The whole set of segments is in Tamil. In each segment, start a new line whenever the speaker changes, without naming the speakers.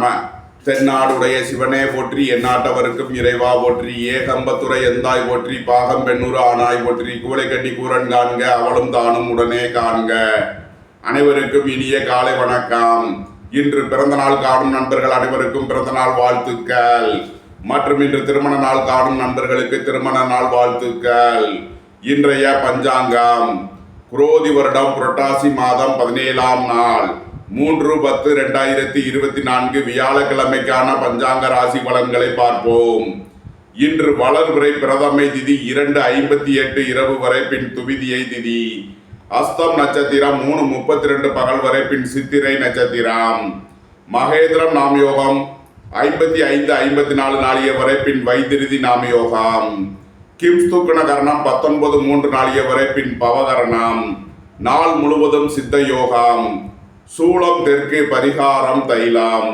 நம. தென்னாடுடைய சிவனே போற்றி, எந்நாட்டவருக்கும் இறைவா போற்றி, ஏகம்பத்துரை எந்தாய் போற்றி, பாகம் பெண்ணுறு ஆனாய் போற்றி, கூலை கட்டி கூரன் காண்க அவளும் தானும் உடனே காண்க. அனைவருக்கும் இனிய காலை வணக்கம். இன்று பிறந்த நாள் காணும் நண்பர்கள் அனைவருக்கும் பிறந்த நாள் வாழ்த்துக்கள். மற்றும் இன்று திருமண நாள் காணும் நண்பர்களுக்கு திருமண நாள் வாழ்த்துக்கள். இன்றைய பஞ்சாங்கம் குரோதி வருடம் புரட்டாசி மாதம் 17ஆம் நாள் 3/10/2024 வியாழக்கிழமைக்கான பஞ்சாங்க ராசி பலன்களை பார்ப்போம். இன்று வளர்பிறை பிரதமை திதி 2:58 இரவு வரை, பின் துவிதியை திதி. அஸ்தம் நட்சத்திரம் 3:32 பகல் வரை, பின் சித்திரை நட்சத்திரம். மகேந்திரம் நாம் யோகம் 55-54 நாளிய வரை, பின் வைத்திருதி நாம் யோகம். கிம்ஸ்துக்கண கரணம் 19-3 நாளிய வரை, பின் பவகரணம். நாள் முழுவதும் சித்த யோகம். சூளம் தெற்கு, பரிகாரம் தைலம்.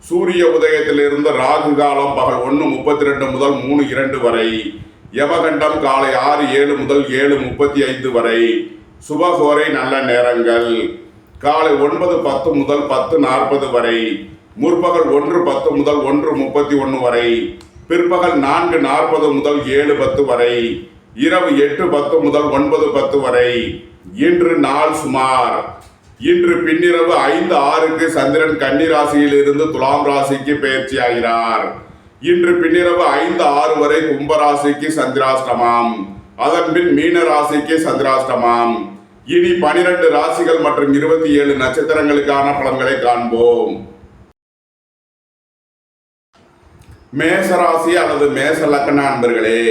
சூரிய உதயத்திலிருந்து ராகு காலம் பகல் 1:32 முதல் 3:02 வரை. யமகண்டம் காலை 6:07 முதல் 7:35 வரை. சுபகோரை நல்ல நேரங்கள் காலை 9:10 முதல் 10:40 வரை. முற்பகல் 1:10 முதல் 1:31 வரை. பிற்பகல் 4:40 முதல் 7:10 வரை. இரவு 8:10 முதல் 9:10 வரை. இன்று நாள் சுமார். இன்று பின்னிரவு 5:06 சந்திரன் கன்னி ராசியில் இருந்து துலாம் ராசிக்கு பயிற்சி ஆகிறார். இன்று பின்னிரவு 5:06 வரை கும்பராசிக்கு சந்திராஷ்டமம். அதன் பின் மீன ராசிக்கு சந்திராஷ்டமம். இனி 12 ராசிகள் மற்றும் 27 நட்சத்திரங்களுக்கான பலன்களை காண்போம். மேசராசி அல்லது மேச லக்ன அன்பர்களே,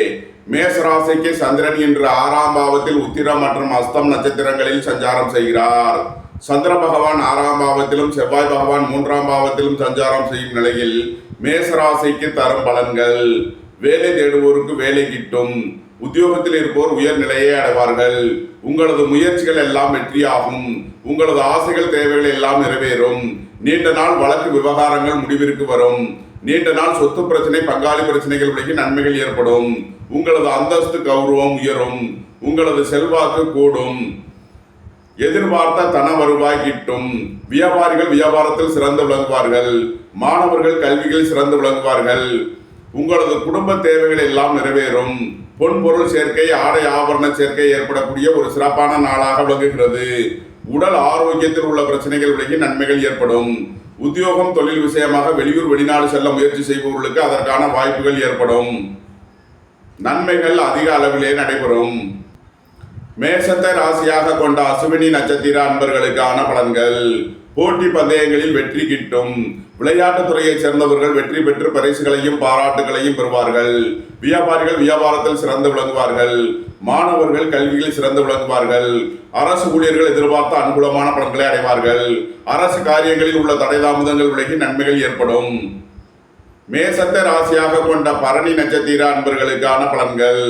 மேசராசிக்கு சந்திரன் இன்று 6ஆம் பாவத்தில் உத்திரம் மற்றும் அஸ்தம் நட்சத்திரங்களில் சஞ்சாரம் செய்கிறார். சந்திர பகவான் 6ஆம் பாவத்திலும் செவ்வாய் பகவான் 3ஆம் பாவத்திலும் சஞ்சாரம் செய்யும் நிலையில் மேசராசிக்கு தரும் பலன்கள். வேலை தேடுவோருக்கு வேலை கிட்டும். உத்தியோகத்தில் இருப்போர் உயர் நிலையை அடைவார்கள். உங்களது முயற்சிகள் எல்லாம் வெற்றியாகும். உங்களது ஆசைகள் தேவைகள் எல்லாம் நிறைவேறும். நீண்ட நாள் வழக்கு விவகாரங்கள் முடிவிற்கு வரும். நீண்ட நாள் சொத்து பிரச்சனை, பங்காளி பிரச்சனைகள் விலகி நன்மைகள் ஏற்படும். உங்களது அந்தஸ்து கௌரவம் உயரும். உங்களது செல்வாக்கு கூடும். எதிர்பார்த்த தன வருவாய் கிட்டும். வியாபாரிகள் வியாபாரத்தில் சிறந்து விளங்குவார்கள். மாணவர்கள் கல்வியில் சிறந்து விளங்குவார்கள். உங்களது குடும்ப தேவைகள் எல்லாம் நிறைவேறும். பொன் பொருள் சேர்க்கை, ஆடை ஆபரண சேர்க்கை ஏற்படக்கூடிய ஒரு சிறப்பான நாளாக விளங்குகிறது. உடல் ஆரோக்கியத்தில் உள்ள பிரச்சனைகள் விலகி நன்மைகள் ஏற்படும். உத்தியோகம் தொழில் விஷயமாக வெளியூர் வெளிநாடு செல்ல முயற்சி செய்பவர்களுக்கு அதற்கான வாய்ப்புகள் ஏற்படும். நன்மைகள் அதிக அளவிலே நடைபெறும். மேசத்தை ராசியாக கொண்ட அசுவினி நட்சத்திர அன்பர்களுக்கான பலன்கள். போட்டி பந்தயங்களில் வெற்றி கிட்டும். விளையாட்டுத் துறையைச் சேர்ந்தவர்கள் வெற்றி பெற்று பரிசுகளையும் பாராட்டுகளையும் பெறுவார்கள். வியாபாரிகள் வியாபாரத்தில் சிறந்து விளங்குவார்கள். மாணவர்கள் கல்வியில் சிறந்து விளங்குவார்கள். அரசு ஊழியர்கள் எதிர்பார்த்த அனுகூலமான பலன்களை அடைவார்கள். அரசு காரியங்களில் உள்ள தடை தாமதங்கள் விலகி நன்மைகள் ஏற்படும். மேசத்தை ராசியாக கொண்ட பரணி நட்சத்திர அன்பர்களுக்கான பலன்கள்.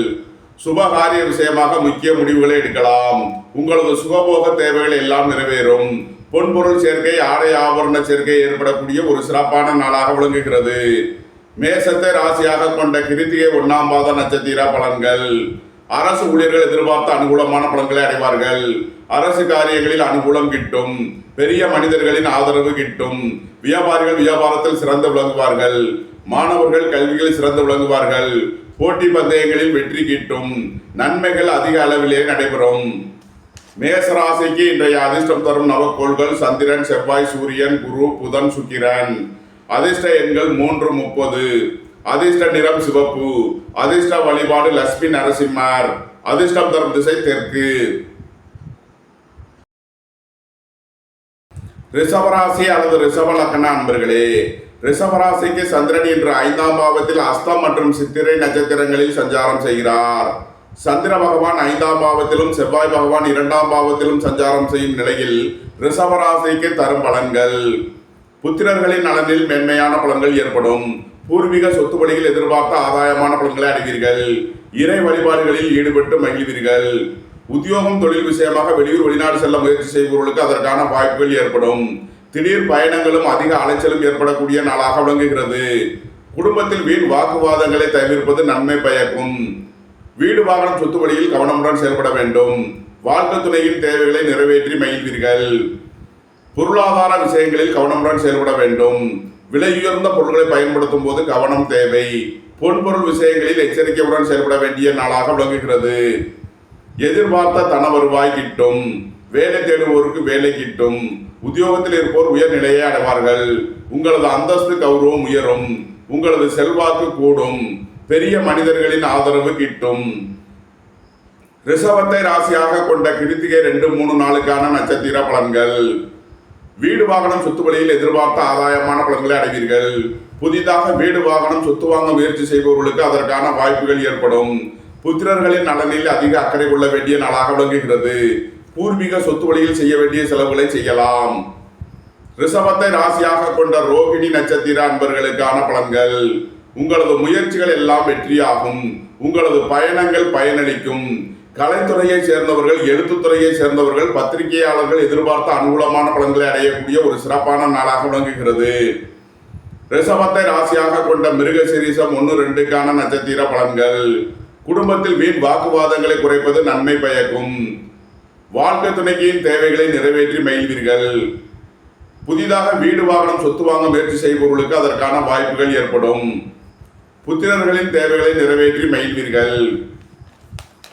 சுபகாரிய விஷயமாக முக்கிய முடிவுகளை எடுக்கலாம். உங்களது சுகபோக தேவைகள் எல்லாம் நிறைவேறும். பொன்பொருள் சேர்க்கை, ஆடை ஆபரண சேர்க்கை ஏற்படக்கூடிய ஒரு சிறப்பான நாளாக விளங்குகிறது. மேசத்தை ராசியாக கொண்ட கிருத்திகை 1ஆம் பாத நட்சத்திர பலன்கள். அரசு ஊழியர்கள் எதிர்பார்த்த அனுகூலமான பலன்களை அடைவார்கள். அரசு காரியங்களில் அனுகூலம் கிட்டும். பெரிய மனிதர்களின் ஆதரவு கிட்டும். வியாபாரிகள் வியாபாரத்தில் சிறந்து விளங்குவார்கள். மாணவர்கள் கல்வியில் சிறந்து விளங்குவார்கள். போட்டி பந்தயங்களில் வெற்றி கிட்டும். நன்மைகள் அதிக அளவிலே நடைபெறும். மேசராசிக்கு இன்றைய அதிர்ஷ்டம் தரும் நவக்கோள்கள் சந்திரன், செவ்வாய், சூரியன், குரு, புதன், சுக்கிரன். அதிர்ஷ்ட எண்கள் 3-30. அதிர்ஷ்ட நிறம் சிவப்பு. அதிர்ஷ்ட வழிபாடு லட்சுமி நரசிம்மர். அதிர்ஷ்டம் தரும் திசை தெற்கு. ரிஷபராசி அல்லது ரிஷப லக்ன அன்பர்களே, ரிஷபராசிக்கு சந்திரன் இன்று 5ஆம் பாவத்தில் அஸ்தம் மற்றும் சித்திரை நட்சத்திரங்களில் சஞ்சாரம் செய்கிறார். சந்திர பகவான் 5ஆம் பாவத்திலும் செவ்வாய் பகவான் 2ஆம் பாவத்திலும் சஞ்சாரம் செய்யும் நிலையில் ரிஷபராசிக்கு தரும் பலன்கள். புத்திரர்களின் நலனில் மேன்மையான பலன்கள் ஏற்படும். பூர்வீக சொத்து வழியில் எதிர்பார்த்த ஆதாயமான பலன்களை அடைவீர்கள். இறை வழிபாடுகளில் ஈடுபட்டு மகிழ்வீர்கள். உத்தியோகம் தொழில் விஷயமாக வெளியூர் வெளிநாடு செல்ல முயற்சி செய்பவர்களுக்கு அதற்கான வாய்ப்புகள் ஏற்படும். திடீர் பயணங்களும் அதிக அலைச்சலும் ஏற்படக்கூடிய நாளாக விளங்குகிறது. குடும்பத்தில் வீண் வாக்குவாதங்களை தவிர்ப்பது நன்மை பயக்கும். வீடு வாகனம் சொத்து வழியில் கவனமுடன் செயல்பட வேண்டும். வாழ்க்கை துணையின் தேவைகளை நிறைவேற்றி மகிழ்வீர்கள். பொருளாதார விஷயங்களில் கவனமுடன் செயல்பட வேண்டும். விலையுயர்ந்த பொருட்களை பயன்படுத்தும் போது கவனம் தேவை. பொன்பொருள் விஷயங்களில் எச்சரிக்கையுடன் செயல்பட வேண்டிய நாளாக விளங்குகிறது. எதிர்பார்த்த தன வருவாய் கிட்டும். வேலை தேடுவோருக்கு வேலை கிட்டும். உத்தியோகத்தில் இருப்போர் உயர்நிலையை அடைவார்கள். உங்களது அந்தஸ்து கௌரவம் உயரும். உங்களது செல்வாக்கு கூடும். பெரிய மனிதர்களின் ஆதரவு கிட்டும். ரிஷபத்தை ராசியாக கொண்ட கிருத்திகை 2, 3 நாளுக்கான நட்சத்திர பலன்கள். வீடு வாகனம் சொத்து வழியில் எதிர்பார்த்த ஆதாயமான பலன்களை அடைவீர்கள். புதிதாக வீடு வாகனம் சொத்து வாங்க முயற்சி செய்பவர்களுக்கு அதற்கான வாய்ப்புகள் ஏற்படும். புத்திரர்களின் நலனில் அதிக அக்கறை கொள்ள வேண்டிய நாளாக விளங்குகிறது. பூர்வீக சொத்து வழியில் செய்ய வேண்டிய செலவுகளை செய்யலாம். ரிஷபத்தை ராசியாக கொண்ட ரோகிணி நட்சத்திர அன்பர்களுக்கான பலன்கள். உங்களது முயற்சிகள் எல்லாம் வெற்றியாகும். உங்களது பயணங்கள் பயனளிக்கும். கலைத்துறையை சேர்ந்தவர்கள், எழுத்துத்துறையை சேர்ந்தவர்கள், பத்திரிகையாளர்கள் எதிர்பார்த்த அனுகூலமான பலன்களை அடையக்கூடிய ஒரு சிறப்பான நாளாக விளங்குகிறது. ரிஷபத்தை ராசியாக கொண்ட மிருகசீரிஷம் 1, 2க்கான நட்சத்திர பலன்கள். குடும்பத்தில் வீண் வாக்குவாதங்களை குறைப்பது நன்மை பயக்கும். வாழ்க்கை துணைக்கின் தேவைகளை நிறைவேற்றி மகிழ்வீர்கள். புதிதாக வீடு வாகனம் சொத்து வாங்க முயற்சி செய்பவர்களுக்கு அதற்கான வாய்ப்புகள் ஏற்படும். புத்திரர்களின் தேவைகளை நிறைவேற்றி மகிழ்வீர்கள்.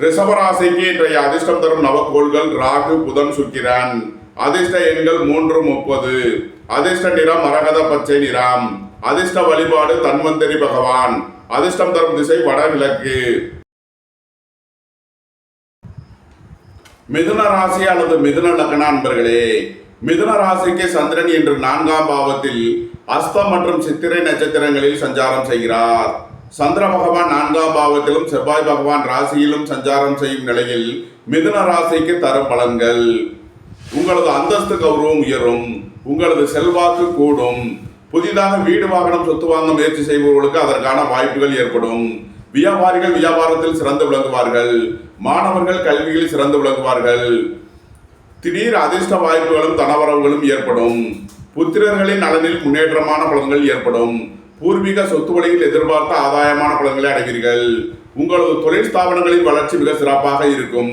ரிஷபராசிக்கு இன்றைய அதிர்ஷ்டம் தரும் நவக்கோள்கள் ராகு, புதன், சுக்கிரன். அதிர்ஷ்ட எண்கள் 3, 30. அதிர்ஷ்ட நிறம் மரகத பச்சை நிறம். அதிர்ஷ்ட வழிபாடு தன்வந்தரி பகவான். அதிர்ஷ்டம் தரும் திசை வடகிழக்கு. மிதுன ராசி அல்லது மிதுன லக்ன அன்பர்களே, மிதுன ராசிக்கு சந்திரன் இன்று 4ஆம் பாவத்தில் அஸ்தம் மற்றும் சித்திரை நட்சத்திரங்களில் சஞ்சாரம் செய்கிறார். சந்திர பகவான் 4ஆம் பாவத்திலும் செவ்வாய் பகவான் ராசியிலும் சஞ்சாரம் செய்யும் நிலையில் மிதுன ராசிக்கு தரும் பலன்கள். உங்களது அந்தஸ்து கௌரவம் உயரும். உங்களது செல்வாக்கு கூடும். புதிதாக வீடு வாகனம் சொத்து வாங்க முயற்சி செய்பவர்களுக்கு அதற்கான வாய்ப்புகள் ஏற்படும். வியாபாரிகள் வியாபாரத்தில் சிறந்து விளங்குவார்கள். மாணவர்கள் கல்வியில் சிறந்து விளங்குவார்கள். திடீர் அதிர்ஷ்ட வாய்ப்புகளும் தனவரவுகளும் ஏற்படும். புத்திரர்களின் நலனில் முன்னேற்றமான பலன்கள் ஏற்படும். பூர்வீக சொத்து வழியில் எதிர்பார்த்த ஆதாயமான பலன்களை அடைவீர்கள். உங்களது தொழில் ஸ்தாபனங்களின் வளர்ச்சி மிக சிறப்பாக இருக்கும்.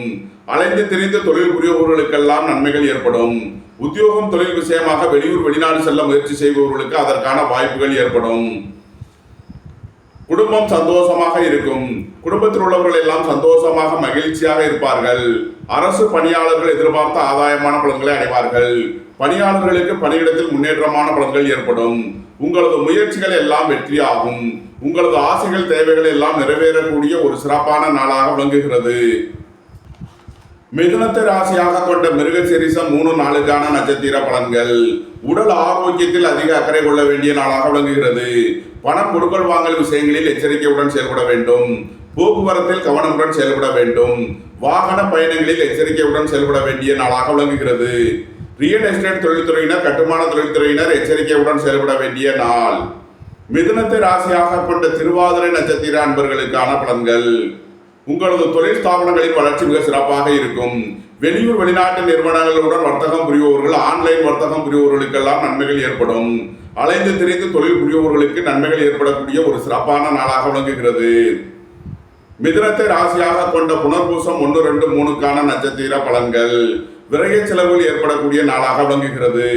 அலைந்து திரிந்து தொழில் புரிபவர்களுக்கெல்லாம் நன்மைகள் ஏற்படும். உத்தியோகம் தொழில் விஷயமாக வெளியூர் வெளிநாடு செல்ல முயற்சி செய்பவர்களுக்கு அதற்கான வாய்ப்புகள் ஏற்படும். குடும்பம் சந்தோஷமாக இருக்கும். குடும்பத்தில் உள்ளவர்கள் எல்லாம் சந்தோஷமாக மகிழ்ச்சியாக இருப்பார்கள். அரசு பணியாளர்கள் எதிர்பார்த்த ஆதாயமான பலன்களை அடைவார்கள். பணியாளர்களுக்கு பணியிடத்தில் முன்னேற்றமான பலன்கள் ஏற்படும். உங்களது முயற்சிகள் எல்லாம் வெற்றியாகும். உங்களது ஆசைகள் தேவைகள் எல்லாம் நிறைவேறக்கூடிய ஒரு சிறப்பான நாளாக விளங்குகிறது. மிதுனத்தை ராசியாக கொண்ட மிருகசீரிஷம் 3 நாளுக்கான நட்சத்திர பலன்கள். உடல் ஆரோக்கியத்தில் அதிக அக்கறை கொள்ள வேண்டிய நாளாக விளங்குகிறது. பணம் கொடுக்கல் வாங்கல் விஷயங்களில் எச்சரிக்கையுடன் செயல்பட வேண்டும். போக்குவரத்தில் கவனமுடன் செயல்பட வேண்டும். வாகன பயணங்களில் எச்சரிக்கையுடன் செயல்பட வேண்டிய நாளாக விளங்குகிறது. ரியல் எஸ்டேட் தொழில்துறையினர், கட்டுமான தொழில்துறையினர் எச்சரிக்கையுடன் செயல்பட வேண்டிய நாள். மிதுனத்தை ராசியாக கொண்ட திருவாதிரை நட்சத்திர அன்பர்களுக்கான பலன்கள். உங்களது தொழில் ஸ்தாபனங்களின் வளர்ச்சி மிக சிறப்பாக இருக்கும். வெளியூர் வெளிநாட்டு நிறுவனங்களுடன் வர்த்தகம் புரிபவர்கள், ஆன்லைன் வர்த்தகம் புரிபவர்களுக்கெல்லாம் நன்மைகள் ஏற்படும். அலைந்து திரிந்து தொழில் புரிபவர்களுக்கு நன்மைகள் ஏற்படக்கூடிய ஒரு சிறப்பான நாளாக விளங்குகிறது. மிதுனத்தை ராசியாக கொண்ட புனர்பூசம் 1, 2, 3க்கான நட்சத்திர பலன்கள். விரைய செலவுகள் ஏற்படக்கூடிய நாளாக விளங்குகிறது.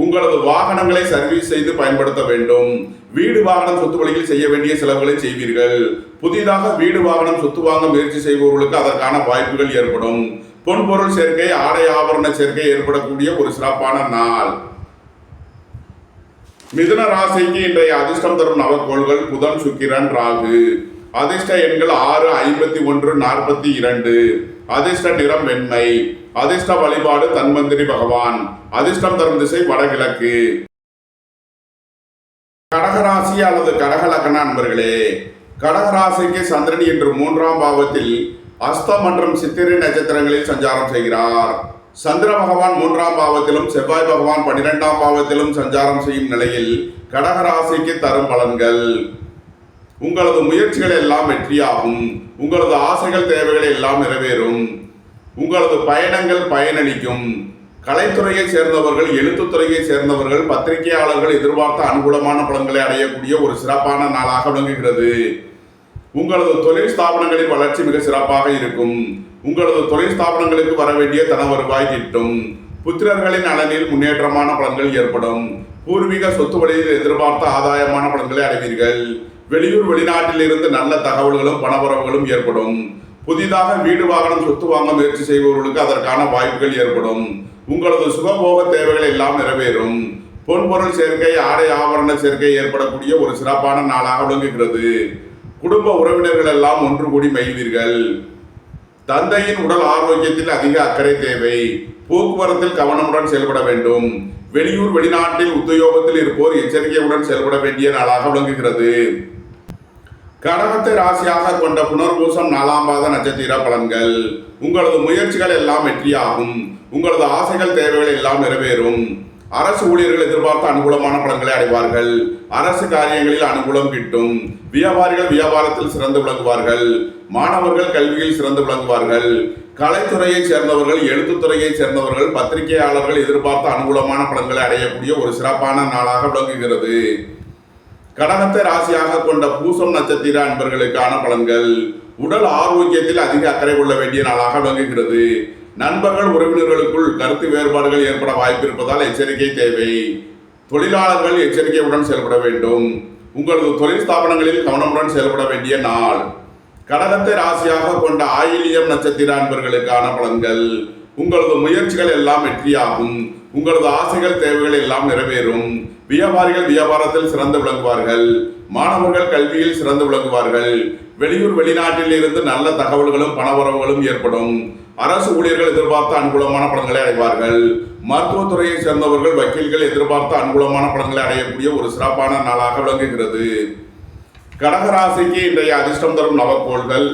உங்களது வாகனங்களை சர்வீஸ் செய்து பயன்படுத்த வேண்டும். வீடு வாகனம் சொத்து வழியில் செய்ய வேண்டிய செலவுகளை செய்வீர்கள். புதிதாக வீடு வாகனம் சொத்து வாங்க முயற்சி செய்பவர்களுக்கு அதற்கான வாய்ப்புகள் ஏற்படும். பொன்பொருள் சேர்க்கை, ஆடை ஆபரண சேர்க்கை ஏற்படக்கூடிய ஒரு சிறப்பான நாள். மிதுன ராசிக்கு இன்றைய அதிர்ஷ்டம் தரும் நவக்கோள்கள் புதன், சுக்கிரன், ராகு. அதிர்ஷ்ட எண்கள் 6, 51, 42. அதிர்ஷ்ட நிறம் வெண்மை. அதிர்ஷ்ட வழிபாடு தன்வந்திரி பகவான். அதிர்ஷ்டம் தரும் திசை வடகிழக்கு. கடகராசி அல்லது கடக லக்ன அன்பர்களே, கடகராசிக்கு சந்திரன் இன்று 3ஆம் பாவத்தில் அஸ்தம் மற்றும் சித்திரை நட்சத்திரங்களில் சஞ்சாரம் செய்கிறார். சந்திர பகவான் 3ஆம் பாவத்திலும் செவ்வாய் பகவான் 12ஆம் பாவத்திலும் சஞ்சாரம் செய்யும் நிலையில் கடகராசிக்கு தரும் பலன்கள். உங்களது முயற்சிகள் எல்லாம் வெற்றியாகும். உங்களது ஆசைகள் தேவைகள் எல்லாம் நிறைவேறும். உங்களது பயணங்கள் பயனளிக்கும். கலைத்துறையை சேர்ந்தவர்கள், எழுத்துத்துறையை சேர்ந்தவர்கள், பத்திரிகையாளர்கள் எதிர்பார்த்த அனுகூலமான பலன்களை அடையக்கூடிய ஒரு சிறப்பான நாளாக விளங்குகிறது. உங்களது தொழில் ஸ்தாபனங்களின் வளர்ச்சி மிக சிறப்பாக இருக்கும். உங்களது தொழில் ஸ்தாபனங்களுக்கு வர வேண்டிய தன வருவாய் கிட்டும். புத்திரர்களின் நலனில் முன்னேற்றமான பலன்கள் ஏற்படும். பூர்வீக சொத்து வழியில் எதிர்பார்த்த ஆதாயமான பலன்களை அடைவீர்கள். வெளியூர் வெளிநாட்டில் இருந்து நல்ல தகவல்களும் பணவரவுகளும் ஏற்படும். புதிதாக வீடு வாகனம் சொத்து வாங்க முயற்சி செய்பவர்களுக்கு அதற்கான வாய்ப்புகள் ஏற்படும். உங்களது சுகபோக தேவைகள் எல்லாம் நிறைவேறும். பொன்பொருள் சேர்க்கை, ஆடை ஆபரண சேர்க்கை ஏற்படக்கூடிய ஒரு சிறப்பான நாளாக விளங்குகிறது. குடும்ப உறவினர்கள் எல்லாம் ஒன்று கூடி மகிழ்வீர்கள். தந்தையின் உடல் ஆரோக்கியத்தில் அதிக அக்கறை தேவை. போக்குவரத்தில் கவனமுடன் செயல்பட வேண்டும். வெளியூர் வெளிநாட்டில் உத்தியோகத்தில் இருப்போர் எச்சரிக்கையுடன் செயல்பட வேண்டிய நாளாக விளங்குகிறது. கடகத்தை ராசியாக கொண்ட புனர்பூசம் 4ஆம் பாத நட்சத்திர பலன்கள். உங்களது முயற்சிகள் எல்லாம் வெற்றியாகும். உங்களது ஆசைகள் தேவைகள் எல்லாம் நிறைவேறும். அரசு ஊழியர்கள் எதிர்பார்த்த அனுகூலமான பலன்களை அடைவார்கள். அரசு காரியங்களில் அனுகூலம் கிட்டும். வியாபாரிகள் வியாபாரத்தில் சிறந்து விளங்குவார்கள். மாணவர்கள் கல்வியில் சிறந்து விளங்குவார்கள். கலைத்துறையைச் சேர்ந்தவர்கள், எழுத்துத்துறையைச் சேர்ந்தவர்கள், பத்திரிகையாளர்கள் எதிர்பார்த்த அனுகூலமான பலன்களை அடையக்கூடிய ஒரு சிறப்பான நாளாக விளங்குகிறது. கடகத்தை ராசியாக கொண்ட பூசம் நட்சத்திர அன்பர்களுக்கான பலன்கள். உடல் ஆரோக்கியத்தில் அதிக அக்கறை கொள்ள வேண்டிய நாளாக விளங்குகிறது. நண்பர்கள் உறவினர்களுக்குள் கருத்து வேறுபாடுகள் ஏற்பட வாய்ப்பு இருப்பதால் எச்சரிக்கை தேவை. தொழிலாளர்கள் எச்சரிக்கையுடன் செயல்பட வேண்டும். உங்களது தொழில் ஸ்தாபனங்களில் கவனமுடன் செயல்பட வேண்டிய நாள். கடகத்தை ராசியாக கொண்ட ஆயிலியம் நட்சத்திர அன்பர்களுக்கான பலன்கள். உங்களது முயற்சிகள் எல்லாம் வெற்றியாகும். உங்களது ஆசைகள் தேவைகள் எல்லாம் நிறைவேறும். வியாபாரிகள் வியாபாரத்தில் சிறந்து விளங்குவார்கள். மாணவர்கள் கல்வியில் சிறந்து விளங்குவார்கள். வெளியூர் வெளிநாட்டில் இருந்து நல்ல தகவல்களும் பணவரவுகளும் ஏற்படும். அரசு ஊழியர்கள் எதிர்பார்த்த அனுகூலமான பலன்களை அடைவார்கள். மருத்துவத்துறையை சேர்ந்தவர்கள், வக்கீல்கள் எதிர்பார்த்த அனுகூலமான பலன்களை அடையக்கூடிய ஒரு சிறப்பான நாளாக விளங்குகிறது. கடகராசிக்கு இன்றைய அதிர்ஷ்டம் தரும் நவக்கோள்கள்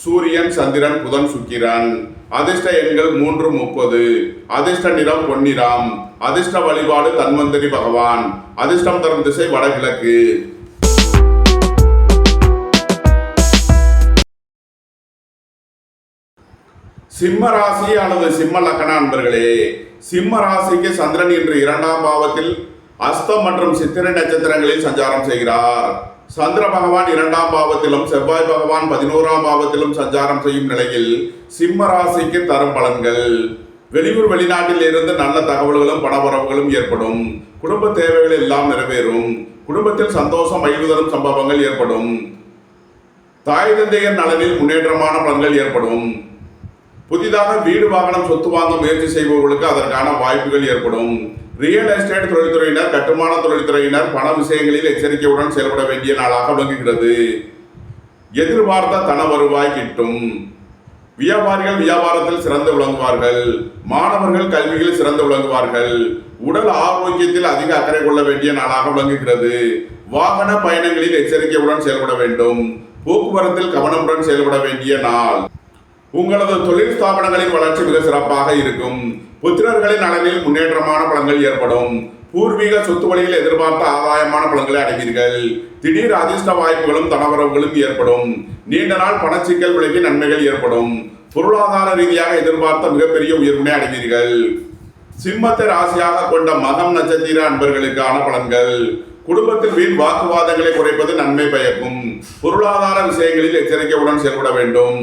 சூரியன், சந்திரன், புதன், சுக்கிரன். அதிர்ஷ்ட எண்கள் 3, 30. அதிர்ஷ்ட நிறம் பொன்னிறம். அதிர்ஷ்ட வழிபாடு தன்வந்திரி பகவான். அதிர்ஷ்டம் தரும் திசை வடகிழக்கு. சிம்ம ராசி அல்லது சிம்ம லக்ன அன்பர்களே, சிம்ம ராசிக்கு சந்திரன் இன்று 2ஆம் பாவத்தில் அஸ்தம் மற்றும் சித்திரை நட்சத்திரங்களில் சஞ்சாரம் செய்கிறார். சந்திர பகவான் 2ஆம் பாவத்திலும் செவ்வாய் பகவான் 11ஆம் பாவத்திலும் சஞ்சாரம் செய்யும் நிலையில் சிம்ம ராசிக்கு தரும் பலன்கள். வெளியூர் வெளிநாட்டில் இருந்து நல்ல தகவல்களும் பணவரவுகளும் ஏற்படும். குடும்ப தேவைகள் எல்லாம் நிறைவேறும். குடும்பத்தில் சந்தோஷம் மகிழ்வு தரும் சம்பவங்கள் ஏற்படும். தாய் தந்தையர் நலனில் முன்னேற்றமான பலன்கள் ஏற்படும். புதிதாக வீடு வாகனம் சொத்து வாங்க முயற்சி செய்பவர்களுக்கு அதற்கான வாய்ப்புகள் ஏற்படும். ரியல் எஸ்டேட் தொழில்துறையினர், கட்டுமான தொழில்துறையினர் பண விஷயங்களில் எச்சரிக்கையுடன் செயல்பட வேண்டிய நாளாக விளங்குகிறது. எதிர்பார்த்த தன வருவாய் கிட்டும். வியாபாரிகள் வியாபாரத்தில் சிறந்து விளங்குவார்கள். மாணவர்கள் கல்வியில் சிறந்து விளங்குவார்கள். உடல் ஆரோக்கியத்தில் அதிக அக்கறை கொள்ள வேண்டிய நாளாக விளங்குகிறது. வாகன பயணங்களில் எச்சரிக்கையுடன் செயல்பட வேண்டும். போக்குவரத்தில் கவனமுடன் செயல்பட வேண்டிய நாள். உங்களது தொழில் ஸ்தாபனங்களின் வளர்ச்சி மிக சிறப்பாக இருக்கும். புத்திரர்களின் நலனில் முன்னேற்றமான பலன்கள் ஏற்படும். பூர்வீக சொத்து வழியில் எதிர்பார்த்த ஆதாயமான பலன்களை அடைவீர்கள். திடீர் அதிர்ஷ்ட வாய்ப்புகளும் தனவரவுகளும் ஏற்படும். நீண்ட நாள் பணச்சிக்கல் விலகி நன்மைகள் ஏற்படும். பொருளாதார ரீதியாக எதிர்பார்த்த மிகப்பெரிய உயர்வினை அடைவீர்கள். சிம்மத்தை ராசியாக கொண்ட மகம் நட்சத்திர அன்பர்களுக்கான பலன்கள். குடும்பத்தில் வீண் வாக்குவாதங்களை குறைப்பது நன்மை பயக்கும். பொருளாதார விஷயங்களில் எச்சரிக்கையுடன் செயல்பட வேண்டும்.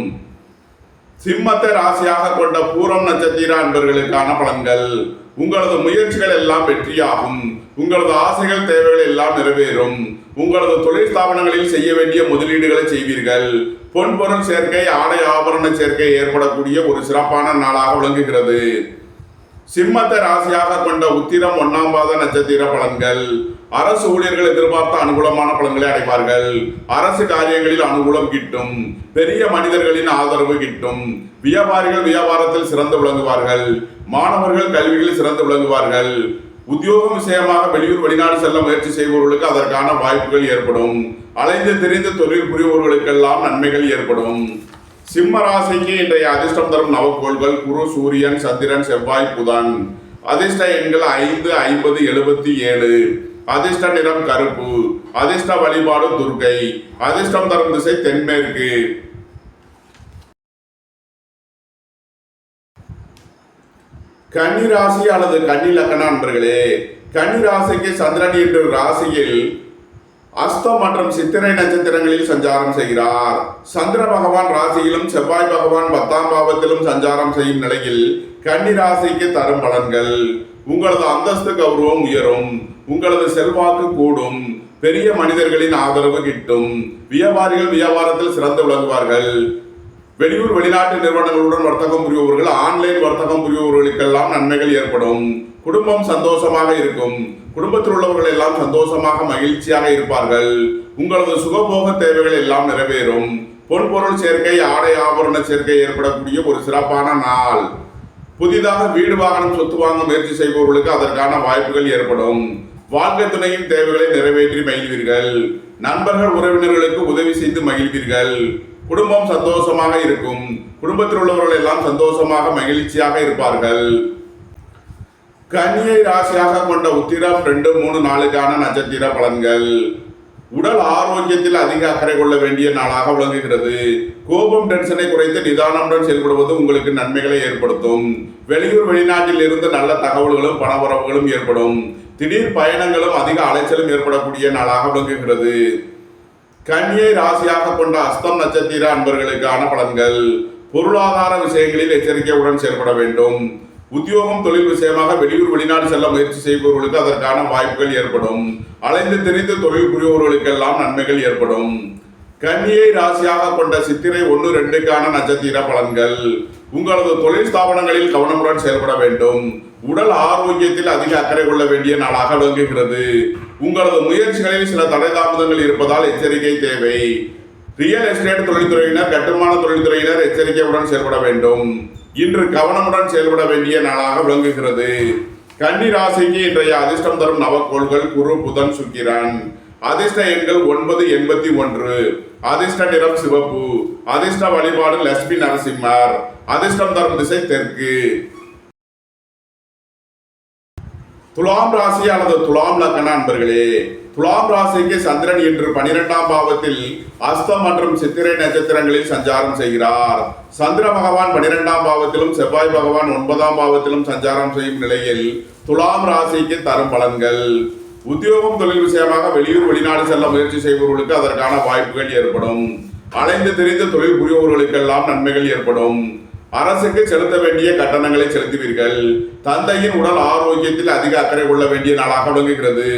சிம்மத்தை ராசியாக கொண்ட பூரம் நட்சத்திர அன்பர்களுக்கான பலன்கள். உங்களது முயற்சிகள் எல்லாம் வெற்றியாகும். உங்களது ஆசைகள் தேவைகள் எல்லாம் நிறைவேறும். உங்களது தொழில் ஸ்தாபனங்களில் செய்ய வேண்டிய முதலீடுகளை செய்வீர்கள். பொன்பொருள் சேர்க்கை, ஆடை ஆபரண சேர்க்கை ஏற்படக்கூடிய ஒரு சிறப்பான நாளாக விளங்குகிறது. சிம்மத்தை ராசியாக கொண்ட உத்திரம் 1ஆம் பாத நட்சத்திர பலன்கள். அரசு ஊழியர்கள் எதிர்பார்த்த அனுகூலமான பலன்களை அடைவார்கள். அரசு காரியங்களில் அனுகூலம் கிட்டும். பெரிய மனிதர்களின் ஆதரவு கிட்டும். வியாபாரிகள் வியாபாரத்தில் சிறந்து விளங்குவார்கள். மாணவர்கள் கல்வியில் சிறந்து விளங்குவார்கள். உத்தியோகம் விஷயமாக வெளியூர் வெளிநாடு செல்ல முயற்சி செய்பவர்களுக்கு அதற்கான வாய்ப்புகள் ஏற்படும். அலைந்து திரிந்து தொழில் புரிபவர்களுக்கெல்லாம் நன்மைகள் ஏற்படும். சிம்ம ராசிக்கு இன்றைய அதிர்ஷ்டம் தரும் நவக்கோள்கள் குரு, சூரியன், சந்திரன், செவ்வாய், புதன். அதிர்ஷ்ட எண்கள் 5, 50, 77. அதிர்ஷ்ட நிறம் கருப்பு. அதிர்ஷ்ட வழிபாடு துர்க்கை. அதிர்ஷ்டம் தரும் திசை தென்மேற்கு. கன்னி ராசி அல்லது கன்னி லக்ன அன்பர்களே, கன்னி ராசிக்கு சந்திரன் இன்று ராசியில் அஸ்தம் மற்றும் சித்திரை நட்சத்திரங்களில் சஞ்சாரம் செய்கிறார். சந்திர பகவான் ராசியிலும் செவ்வாய் பகவான் 10ஆம் பாவத்திலும் சஞ்சாரம் செய்யும் நிலையில் கன்னி ராசிக்கு தரும் பலன்கள். உங்களது அந்தஸ்து கௌரவம் உயரும். உங்களது செல்வாக்கு கூடும். பெரிய மனிதர்களின் ஆதரவு கிட்டும். வியாபாரிகள் வியாபாரத்தில் சிறந்து விளங்குவார்கள். வெளியூர் வெளிநாட்டு நிறுவனங்களுடன் வர்த்தகம் புரிபவர்கள், ஆன்லைன் வர்த்தகம் புரிபவர்களுக்கெல்லாம் நன்மைகள் ஏற்படும். குடும்பம் சந்தோஷமாக இருக்கும். குடும்பத்தில் உள்ளவர்கள் எல்லாம் சந்தோஷமாக மகிழ்ச்சியாக இருப்பார்கள். உங்களது சுகபோக தேவைகள் எல்லாம் நிறைவேறும். பொன்பொருள் சேர்க்கை, ஆடை ஆபரண சேர்க்கை ஏற்படக்கூடிய ஒரு சிறப்பான நாள். புதிதாக வீடு வாகனம் சொத்து வாங்க முயற்சி செய்பவர்களுக்கு அதற்கான வாய்ப்புகள் ஏற்படும். வாழ்க்கை துணையின் தேவைகளை நிறைவேற்றி மகிழ்வீர்கள். நண்பர்கள் உறவினர்களுக்கு உதவி செய்து மகிழ்வீர்கள். குடும்பம் சந்தோஷமாக இருக்கும். குடும்பத்தில் உள்ளவர்கள் எல்லாம் சந்தோஷமாக மகிழ்ச்சியாக இருப்பார்கள். கன்னியை ராசியாக கொண்ட உத்திரம் 2, 3, 4 நட்சத்திர பலன்கள். உடல் ஆரோக்கியத்தில் அதிக அக்கறை கொள்ள வேண்டிய நாளாக விளங்குகிறது. கோபம் டென்ஷனை குறைத்து நிதானமுடன் செயல்படுவது உங்களுக்கு நன்மைகளை ஏற்படுத்தும். வெளியூர் வெளிநாட்டில் இருந்து நல்ல தகவல்களும் பணவரவுகளும் ஏற்படும். திடீர் பயணங்களும் அதிக அலைச்சலும் ஏற்படக்கூடிய நாளாக விளங்குகிறது. கன்னியை ராசியாக கொண்ட அஸ்தம் நட்சத்திர அன்பர்களுக்கான பலன்கள். பொருளாதார விஷயங்களில் எச்சரிக்கையுடன் செயல்பட வேண்டும். உத்தியோகம் தொழில் விஷயமாக வெளியூர் வெளிநாடு செல்ல முயற்சி செய்பவர்களுக்கு அதற்கான வாய்ப்புகள் ஏற்படும். அலைந்து திரிந்து தொழில் புரிபவர்களுக்கெல்லாம் நன்மைகள் ஏற்படும். கன்னியை ராசியாக கொண்ட சித்திரை 1, 2 நட்சத்திர பலன்கள். உங்களது தொழில் ஸ்தாபனங்களில் கவனமுடன் செயல்பட வேண்டும். உடல் ஆரோக்கியத்தில் அதிக அக்கறை கொள்ள வேண்டிய நாளாக விளங்குகிறது. உங்களது முயற்சிகளில் சில தடை தாமதங்கள் இருப்பதால் எச்சரிக்கை தேவை. ரியல் எஸ்டேட் தொழில்துறையினர், கட்டுமான தொழில்துறையினர் எச்சரிக்கையுடன் செயல்பட வேண்டும். இன்று கவனமுடன் செயல்பட வேண்டிய நாளாக விளங்குகிறது. கன்னி ராசிக்கு இன்றைய அதிர்ஷ்டம் தரும் நவக்கோள்கள் குரு, புதன், சுக்கிரன். அதிர்ஷ்ட எண்கள் 9, 81. அதிர்ஷ்ட நிறம் சிவப்பு. அதிர்ஷ்ட வழிபாடு லட்சுமி நரசிம்மர். அதிர்ஷ்டம் தரும் திசை தெற்கு. துலாம் ராசி அல்லது துலாம் லக்ன அன்பர்களே, துலாம் ராசிக்கு சந்திரன் இன்று 12ஆம் பாவத்தில் அஸ்தம் மற்றும் சித்திரை நட்சத்திரங்களில் சஞ்சாரம் செய்கிறார். சந்திர பகவான் 12ஆம் பாவத்திலும் செவ்வாய் பகவான் 9ஆம் பாவத்திலும் சஞ்சாரம் செய்யும் நிலையில் துலாம் ராசிக்கு தரும் பலன்கள். உத்தியோகம் தொழில் விஷயமாக வெளியூர் வெளிநாடு செல்ல முயற்சி செய்பவர்களுக்கு அதற்கான வாய்ப்புகள் ஏற்படும். அலைந்து திரிந்து தொழில் புரிபவர்களுக்கெல்லாம் நன்மைகள் ஏற்படும். அரசுக்கு செலுத்த வேண்டிய கட்டணங்களை செலுத்துவீர்கள். தந்தையின் உடல் ஆரோக்கியத்தில் அதிக அக்கறை கொள்ள வேண்டிய நாளாக விளங்குகிறது.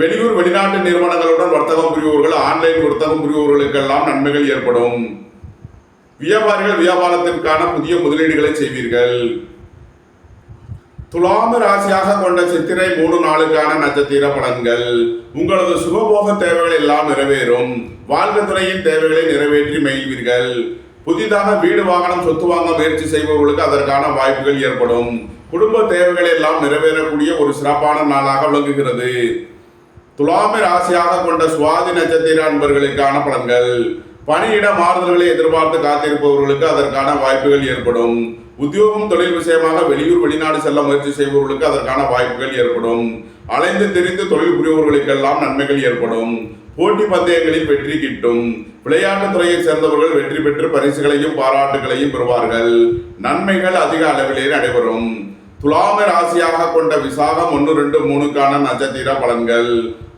வெளியூர் வெளிநாட்டு நிறுவனங்களுடன் வர்த்தகம் புரிபவர்கள், ஆன்லைன் வர்த்தகம் புரிபவர்களுக்கெல்லாம் நன்மைகள் ஏற்படும். வியாபாரிகள் வியாபாரத்திற்கான புதிய முதலீடுகளை செய்வீர்கள். துலாம் ராசியாக கொண்ட சித்திரை 3, 4 நட்சத்திர பலன்கள். உங்களது சுகபோக தேவைகள் எல்லாம் நிறைவேறும். வாழ்க்கை துறையின் தேவைகளை நிறைவேற்றி மகிழ்வீர்கள். புதிதாக வீடு வாகனம் சொத்து வாங்க முயற்சி செய்பவர்களுக்கு அதற்கான வாய்ப்புகள் ஏற்படும். குடும்ப தேவைகள் எல்லாம் நிறைவேறக்கூடிய ஒரு சிறப்பான நாளாக விளங்குகிறது. துலாமை ராசியாக கொண்ட சுவாதி நட்சத்திர அன்பர்களுக்கான பலன்கள். பணியிட மாறுதல்களை எதிர்பார்த்து காத்திருப்பவர்களுக்கு அதற்கான வாய்ப்புகள் ஏற்படும். உத்தியோகம் தொழில் விஷயமாக வெளியூர் வெளிநாடு செல்ல முயற்சி செய்பவர்களுக்கு அதற்கான வாய்ப்புகள் ஏற்படும். அலைந்து திரிந்து தொழில் புரிபவர்களுக்கெல்லாம் நன்மைகள் ஏற்படும். போட்டி பந்தயங்களில் வெற்றி கிட்டும். விளையாட்டுத் துறையை சேர்ந்தவர்கள் வெற்றி பெற்று பரிசுகளையும் பாராட்டுகளையும் பெறுவார்கள். நன்மைகள் அதிக அளவிலே நடைபெறும். துலாமை ராசியாக கொண்ட விசாகம் 1, 2, 3 நட்சத்திர பலன்கள்.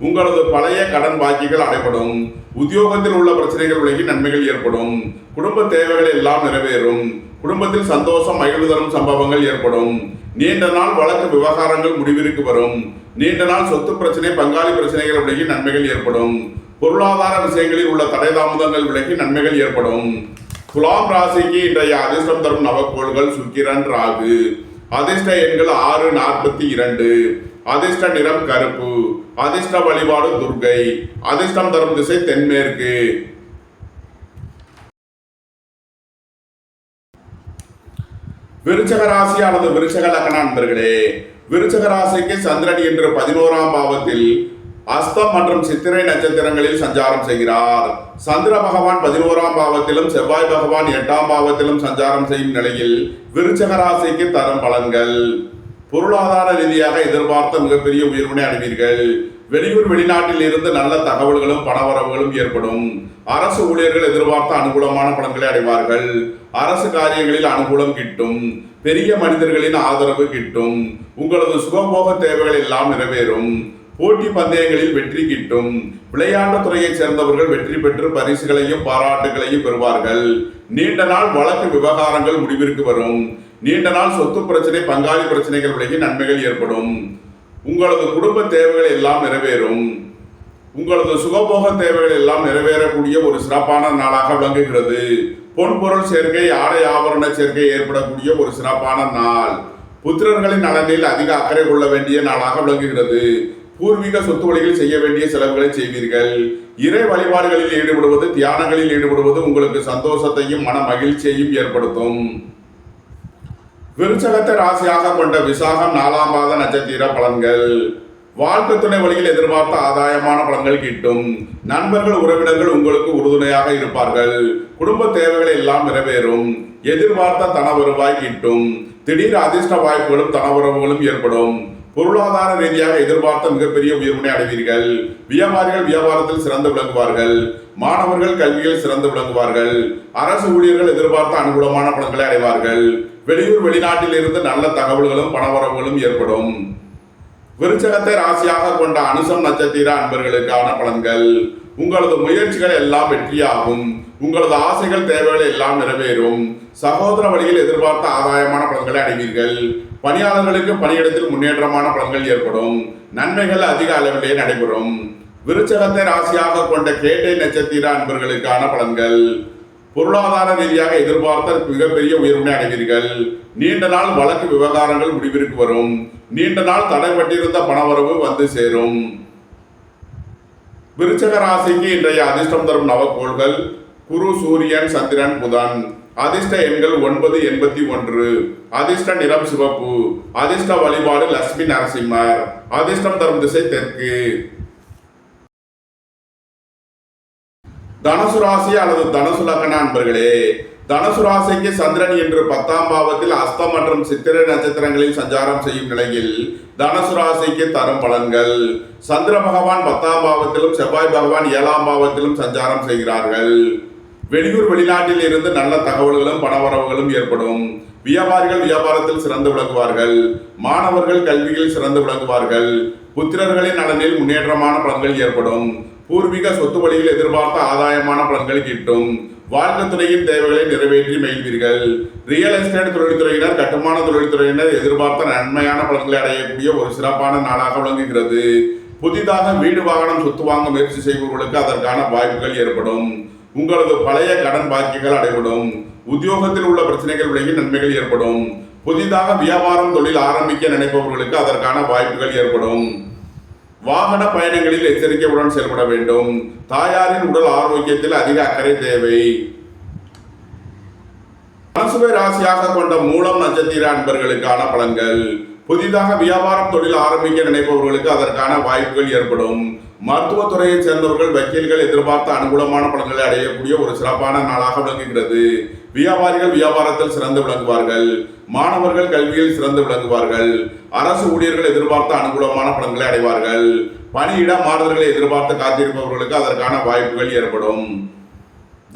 உங்களது பழைய கடன் பாக்கிகள் அடைபடும். உத்தியோகத்தில் உள்ள பிரச்சனைகள் விலகி நன்மைகள் ஏற்படும். குடும்ப தேவைகள் எல்லாம் நிறைவேறும். குடும்பத்தில் சந்தோஷம் மகிழ்வு தரும் சம்பவங்கள் ஏற்படும். நீண்ட நாள் வழக்கு விவகாரங்கள் முடிவிற்கு வரும். நீண்ட நாள் சொத்து பிரச்சனை, பங்காளி பிரச்சனைகள் விலகி நன்மைகள் ஏற்படும். பொருளாதார விஷயங்களில் உள்ள தடை தாமதங்கள் விலகி நன்மைகள் ஏற்படும். துலாம் ராசிக்கு இன்றைய அதிர்ஷ்டம் தரும் நவக்கோள்கள் சுக்கிரன், ராகு. அதிர்ஷ்ட எண்கள் 6, 42. அதிர்ஷ்ட நிறம் கருப்பு. அதிர்ஷ்ட வழிபாடு துர்க்கை. அதிர்ஷ்டம் தரும் திசை தென்மேற்கு. விருச்சக ராசி அல்லது விருச்சக லக்ன அன்பர்களே, விருச்சக ராசிக்கு சந்திரன் இன்று 11ஆம் பாவத்தில் அஸ்தம் மற்றும் சித்திரை நட்சத்திரங்களில் சஞ்சாரம் செய்கிறார். சந்திர பகவான் 11ஆம் பாவத்திலும் செவ்வாய் பகவான் 8ஆம் பாவத்திலும் சஞ்சாரம் செய்யும் நிலையில் விருச்சக ராசிக்கு தரும் பலன்கள். பொருளாதார ரீதியாக எதிர்பார்த்த மிகப்பெரிய உயர்வினை அடைவீர்கள். வெளியூர் வெளிநாட்டில் இருந்து நல்ல தகவல்களும் பணவரவுகளும் ஏற்படும். அரசு ஊழியர்கள் எதிர்பார்த்த அனுகூலமான பலன்களை அடைவார்கள். அரசு காரியங்களில் அனுகூலம் கிட்டும். பெரிய மனிதர்களின் ஆதரவு கிட்டும். உங்களது சுகபோக தேவைகள் எல்லாம் நிறைவேறும். போட்டி பந்தயங்களில் வெற்றி கிட்டும். விளையாட்டுத் துறையைச் சேர்ந்தவர்கள் வெற்றி பெற்று பரிசுகளையும் பாராட்டுகளையும் பெறுவார்கள். நீண்ட நாள் வழக்கு விவகாரங்கள் முடிவிற்கு வரும். நீண்ட நாள் சொத்து பிரச்சனை, பங்காளி பிரச்சனைகள் விலகி நன்மைகள் ஏற்படும். உங்களது குடும்ப தேவைகள் எல்லாம் நிறைவேறும். உங்களது சுகபோக தேவைகள் எல்லாம் நிறைவேறக்கூடிய ஒரு சிறப்பான நாளாக விளங்குகிறது. பொன்பொருள் சேர்க்கை, ஆடை ஆபரண சேர்க்கை ஏற்படக்கூடிய ஒரு சிறப்பான நாள். புத்திரர்களின் நலனில் அதிக அக்கறை கொள்ள வேண்டிய நாளாக விளங்குகிறது. பூர்வீக சொத்து வழியில் செய்ய வேண்டிய செலவுகளை செய்வீர்கள். இறை வழிபாடுகளில் ஈடுபடுவது, தியானங்களில் ஈடுபடுவது உங்களுக்கு சந்தோஷத்தையும் மன மகிழ்ச்சியையும் ஏற்படுத்தும். விருச்சகத்தை ராசியாக கொண்ட விசாகம் 4ஆம் பாத நட்சத்திர பலன்கள். வாழ்க்கை துணை வழியில் எதிர்பார்த்த ஆதாயமான பலன்கள் கிட்டும். நண்பர்கள், உறவினர்கள் உங்களுக்கு உறுதுணையாக இருப்பார்கள். குடும்ப தேவைகள் எல்லாம் நிறைவேறும். எதிர்பார்த்த தன வருவாய் கிட்டும். திடீர் அதிர்ஷ்ட வாய்ப்புகளும் தனவரவுகளும் ஏற்படும். பொருளாதார ரீதியாக எதிர்பார்த்த மிகப்பெரிய உயர்வினை அடைவீர்கள். வியாபாரிகள் வியாபாரத்தில் சிறந்து விளங்குவார்கள். மாணவர்கள் கல்வியில் சிறந்து விளங்குவார்கள். அரசு ஊழியர்கள் எதிர்பார்த்த அனுகூலமான பலன்களை அடைவார்கள். வெளியூர் வெளிநாட்டில் இருந்து நல்ல தகவல்களும் பணவரவுகளும் ஏற்படும். விருச்சகத்தை ராசியாக கொண்ட அனுசம் நட்சத்திர அன்பர்களுக்கான பலன்கள். உங்களது முயற்சிகள் எல்லாம் வெற்றியாகும். உங்களது ஆசைகள், தேவைகள் எல்லாம் நிறைவேறும். சகோதர வழியில் எதிர்பார்த்த ஆதாயமான பலன்களை அடைவீர்கள். பணியாளர்களுக்கு பணியிடத்தில் முன்னேற்றமான பலன்கள் ஏற்படும். நன்மைகள் அதிக அளவிலே நடைபெறும். விருச்சகத்தை ராசியாக கொண்ட கேட்டை நட்சத்திர அன்பர்களுக்கான பலன்கள். பொருளாதார ரீதியாக எதிர்பார்த்த மிகப்பெரிய உயர்வினை அடைவீர்கள். நீண்ட நாள் வழக்கு விவகாரங்கள் முடிவிற்கு வரும். நீண்ட நாள் தடைப்பட்டிருந்த பணவரவு வந்து சேரும். விருச்சக ராசிக்கு இன்றைய அதிர்ஷ்டம் தரும் நவக்கோள்கள் குரு, சூரியன், சந்திரன், புதன். அதிர்ஷ்ட எண்கள் 9, 81. அதிர்ஷ்ட நிறம் சிவப்பு. அதிர்ஷ்ட வழிபாடு லட்சுமி நரசிம்மர். அதிர்ஷ்டம் தரும் திசை தெற்கு. தனுசு ராசி அல்லது தனுசு லக்ன அன்பர்களே, தனுசு ராசிக்கு சந்திரன் இன்று 10ஆம் பாவத்தில் அஸ்தம் மற்றும் சித்திரை நட்சத்திரங்களில் சஞ்சாரம் செய்யும் நிலையில் தனுசு ராசிக்கு தரும் பலன்கள். சந்திர பகவான் 10ஆம் பாவத்திலும் செவ்வாய் பகவான் 7ஆம் பாவத்திலும் சஞ்சாரம் செய்கிறார்கள். வெளியூர் வெளிநாட்டில் இருந்து நல்ல தகவல்களும் பணவரவுகளும் ஏற்படும். வியாபாரிகள் வியாபாரத்தில் சிறந்து விளங்குவார்கள். மாணவர்கள் கல்வியில் சிறந்து விளங்குவார்கள். புத்திரர்களின் நலனில் முன்னேற்றமான பலன்கள் ஏற்படும். பூர்வீக சொத்து வழியில் எதிர்பார்த்த ஆதாயமான பலன்கள் கிட்டும். வாழ்க்கை துறையின் தேவைகளை நிறைவேற்றி மகிழ்வீர்கள். ரியல் எஸ்டேட் தொழில்துறையினர், கட்டுமான தொழில்துறையினர் எதிர்பார்த்த நன்மையான பலன்களை அடையக்கூடிய ஒரு சிறப்பான நாளாக விளங்குகிறது. புதிதாக வீடு, வாகனம், சொத்து வாங்க முயற்சி செய்பவர்களுக்கு அதற்கான வாய்ப்புகள் ஏற்படும். உங்களது பழைய கடன் பாக்கிகள் அடைபடும். உத்தியோகத்தில் உள்ள பிரச்சனைகள் விலகி நன்மைகள் ஏற்படும். புதிதாக வியாபாரம், தொழில் ஆரம்பிக்க நினைப்பவர்களுக்கு அதற்கான வாய்ப்புகள் ஏற்படும். வாகன பயணங்களில் எச்சரிக்கையுடன் செயல்பட வேண்டும். தாயாரின் உடல் ஆரோக்கியத்தில் அதிக அக்கறை தேவை. தனுசுவை ராசியாக கொண்ட மூலம் நட்சத்திர அன்பர்களுக்கான பலன்கள். புதிதாக வியாபாரம், தொழில் ஆரம்பிக்க நினைப்பவர்களுக்கு அதற்கான வாய்ப்புகள் ஏற்படும். மருத்துவத்துறையை சேர்ந்தவர்கள், வக்கீல்கள் எதிர்பார்த்த அனுகூலமான பலன்களை அடையக்கூடிய ஒரு சிறப்பான நாளாக விளங்குகிறது. வியாபாரிகள் வியாபாரத்தில் சிறந்து விளங்குவார்கள். மாணவர்கள் கல்வியில் சிறந்து விளங்குவார்கள். அரசு ஊழியர்கள் எதிர்பார்த்த அனுகூலமான பலன்களை அடைவார்கள். பணியிட மாறுதல்களை எதிர்பார்த்து காத்திருப்பவர்களுக்கு அதற்கான வாய்ப்புகள் ஏற்படும்.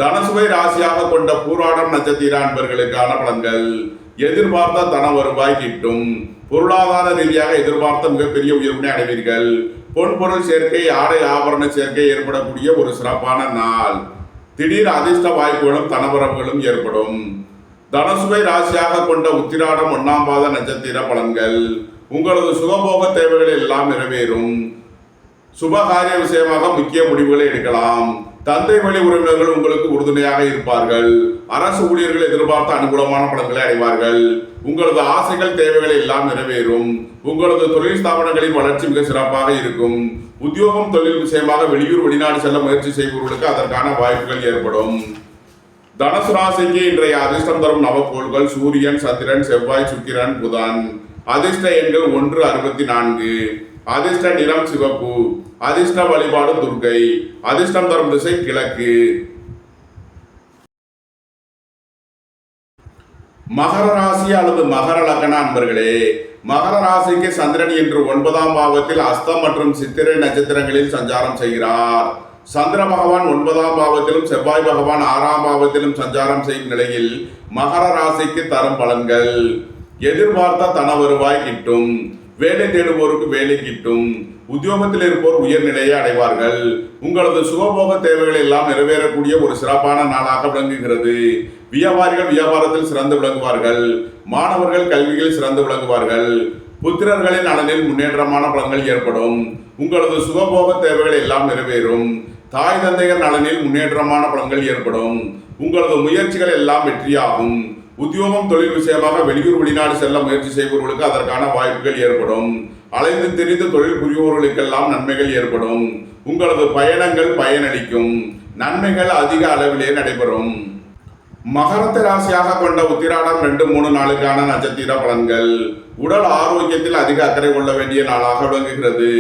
தனுசுவை ராசியாக கொண்ட பூராடம் நட்சத்திர அன்பர்களுக்கான பலன்கள். எதிர்பார்த்த தன வருவாய் கிட்டும். பொருளாதார ரீதியாக எதிர்பார்த்த மிகப்பெரிய உயர்வினை அடைவீர்கள். பொன்பொருள் சேர்க்கை, ஆடை ஆபரண சேர்க்கை ஏற்படக்கூடிய ஒரு சிறப்பான நாள். திடீர் அதிர்ஷ்ட வாய்ப்புகளும் தனவரவுகளும் ஏற்படும். தனுசுவை ராசியாக கொண்ட உத்திராடம் 1ஆம் பாத நட்சத்திர பலன்கள். உங்களது சுகபோக தேவைகள் எல்லாம் நிறைவேறும். சுபகாரிய விஷயமாக முக்கிய முடிவுகளை எடுக்கலாம். தந்தை வழி உறவினர்கள் உங்களுக்கு உறுதுணையாக இருப்பார்கள். அரசு ஊழியர்கள் எதிர்பார்த்த அனுகூலமான பலன்களை அடைவார்கள். உங்களது ஆசைகள், தேவைகள் எல்லாம் நிறைவேறும். உங்களது தொழில் ஸ்தாபனங்களின் வளர்ச்சி மிக சிறப்பாக இருக்கும். உத்தியோகம், தொழில் விஷயமாக வெளியூர் வெளிநாடு செல்ல முயற்சி செய்பவர்களுக்கு அதற்கான வாய்ப்புகள் ஏற்படும். தனுசு ராசிக்கு இன்றைய அதிர்ஷ்டம் தரும் நவக்கோள்கள் சூரியன், சந்திரன், செவ்வாய், சுக்கிரன், புதன். அதிர்ஷ்ட எண்கள் 1, 64. அதிர்ஷ்ட நிறம் சிவப்பு. அதிர்ஷ்ட வழிபாடு துர்க்கை. அதிர்ஷ்டம் தரும் திசை கிழக்கு. மகர ராசி அல்லது மகர லக்ன அன்பர்களே, மகர ராசிக்கு சந்திரன் இன்று 9ஆம் பாவத்தில் அஸ்தம் மற்றும் சித்திரை நட்சத்திரங்களில் சஞ்சாரம் செய்கிறார். சந்திர பகவான் 9ஆம் பாவத்திலும் செவ்வாய் பகவான் 6ஆம் பாவத்திலும் சஞ்சாரம் செய்யும் நிலையில் மகர ராசிக்கு தரும் பலன்கள். எதிர்பார்த்த தன வருவாய் கிட்டும். வேலை தேடுவோருக்கு வேலை கிட்டும். உத்தியோகத்தில் இருப்போர் உயர்நிலையை அடைவார்கள். உங்களது சுகபோக தேவைகள் எல்லாம் நிறைவேறக்கூடிய ஒரு சிறப்பான நாளாக விளங்குகிறது. வியாபாரிகள் வியாபாரத்தில் சிறந்து விளங்குவார்கள். மாணவர்கள் கல்வியில் சிறந்து விளங்குவார்கள். புத்திரர்களின் நலனில் முன்னேற்றமான பலன்கள் ஏற்படும். உங்களது சுகபோக தேவைகள் எல்லாம் நிறைவேறும். தாய் தந்தையர் நலனில் முன்னேற்றமான பலன்கள் ஏற்படும். உங்களது முயற்சிகள் எல்லாம் வெற்றியாகும். உத்தியோகம் தொழில் விஷயமாக வெளியூர் வெளிநாடு செல்ல முயற்சி செய்பவர்களுக்கு அதற்கான வாய்ப்புகள் ஏற்படும். அலைந்து திரிந்து தொழில் புரிபவர்களுக்கெல்லாம் நன்மைகள் ஏற்படும். உங்களது பயணங்கள் பயனளிக்கும். நன்மைகள் அதிக அளவிலே நடைபெறும். மகரத்தை ராசியாக கொண்ட உத்திராடம் 2, 3 நாளுக்கான நட்சத்திர பலன்கள். உடல் ஆரோக்கியத்தில் அதிக அக்கறை கொள்ள வேண்டிய நாளாக விளங்குகிறது.